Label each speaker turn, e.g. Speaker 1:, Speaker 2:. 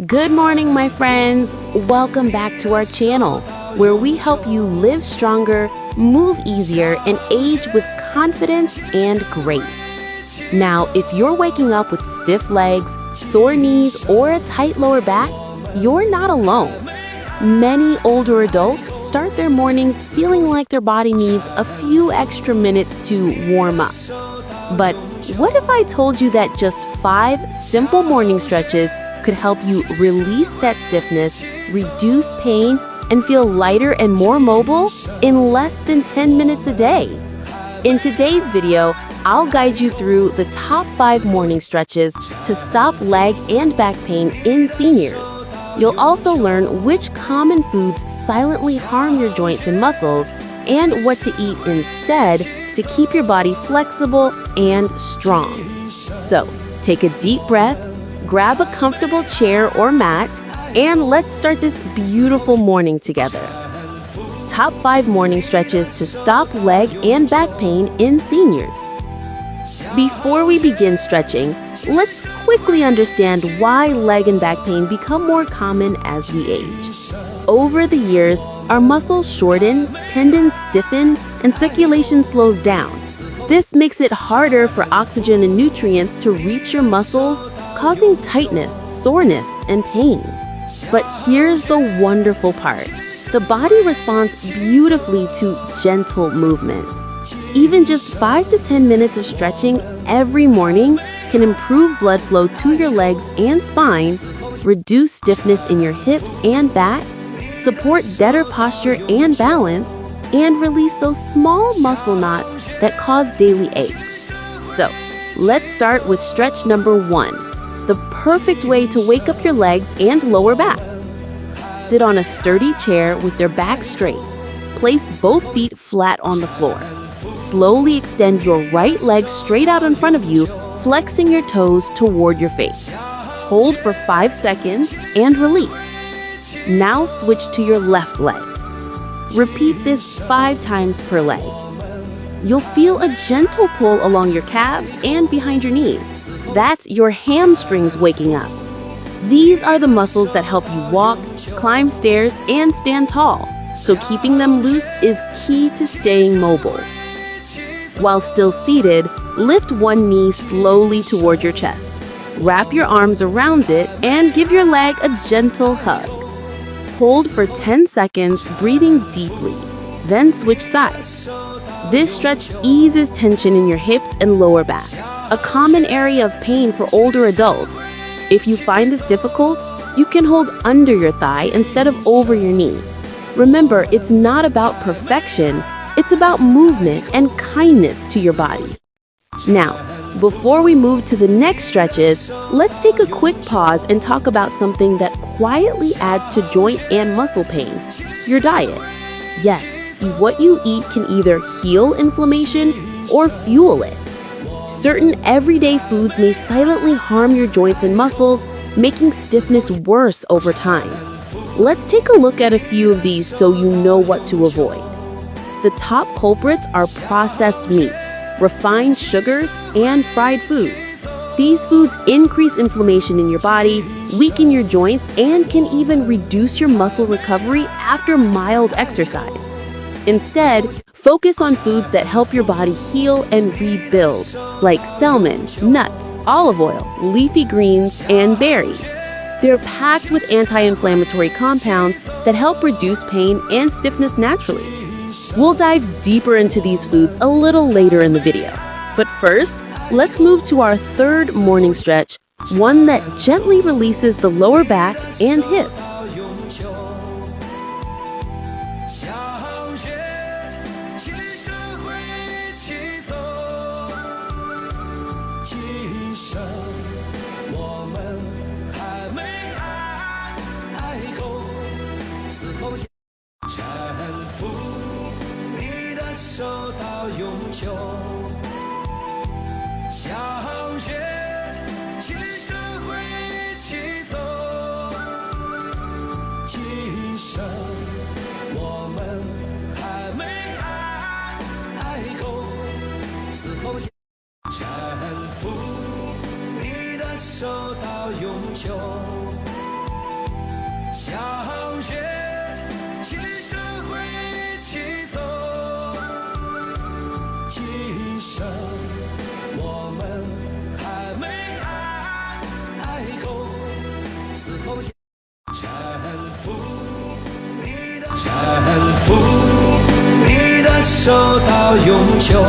Speaker 1: Good morning, my friends. Welcome back to our channel, where we help you live stronger, move easier, and age with confidence and grace. Now, if you're waking up with stiff legs, sore knees, or a tight lower back, you're not alone. Many older adults start their mornings feeling like their body needs a few extra minutes to warm up. But what if I told you that just 5 simple morning stretches could help you release that stiffness, reduce pain, and feel lighter and more mobile in less than 10 minutes a day? In today's video, I'll guide you through the top 5 morning stretches to stop leg and back pain in seniors. You'll also learn which common foods silently harm your joints and muscles, and what to eat instead to keep your body flexible and strong. So, take a deep breath, grab a comfortable chair or mat, and let's start this beautiful morning together. Top 5 morning stretches to stop leg and back pain in seniors. Before we begin stretching, let's quickly understand why leg and back pain become more common as we age. Over the years, our muscles shorten, tendons stiffen, and circulation slows down. This makes it harder for oxygen and nutrients to reach your muscles, causing tightness, soreness, and pain. But here's the wonderful part. The body responds beautifully to gentle movement. Even just 5 to 10 minutes of stretching every morning can improve blood flow to your legs and spine, reduce stiffness in your hips and back, support better posture and balance, and release those small muscle knots that cause daily aches. So, let's start with stretch number 1. The perfect way to wake up your legs and lower back. Sit on a sturdy chair with your back straight. Place both feet flat on the floor. Slowly extend your right leg straight out in front of you, flexing your toes toward your face. Hold for 5 seconds and release. Now switch to your left leg. Repeat this 5 times per leg. You'll feel a gentle pull along your calves and behind your knees. That's your hamstrings waking up. These are the muscles that help you walk, climb stairs, and stand tall, so keeping them loose is key to staying mobile. While still seated, lift one knee slowly toward your chest. Wrap your arms around it and give your leg a gentle hug. Hold for 10 seconds, breathing deeply, then switch sides. This stretch eases tension in your hips and lower back, a common area of pain for older adults. If you find this difficult, you can hold under your thigh instead of over your knee. Remember, it's not about perfection, it's about movement and kindness to your body. Now, before we move to the next stretches, let's take a quick pause and talk about something that quietly adds to joint and muscle pain: your diet. Yes, what you eat can either heal inflammation or fuel it. Certain everyday foods may silently harm your joints and muscles, making stiffness worse over time. Let's take a look at a few of these so you know what to avoid. The top culprits are processed meats, refined sugars, and fried foods. These foods increase inflammation in your body, weaken your joints, and can even reduce your muscle recovery after mild exercise. Instead, focus on foods that help your body heal and rebuild, like salmon, nuts, olive oil, leafy greens, and berries. They're packed with anti-inflammatory compounds that help reduce pain and stiffness naturally. We'll dive deeper into these foods a little later in the video. But first, let's move to our 3rd morning stretch, one that gently releases the lower back and hips.
Speaker 2: 受到永久。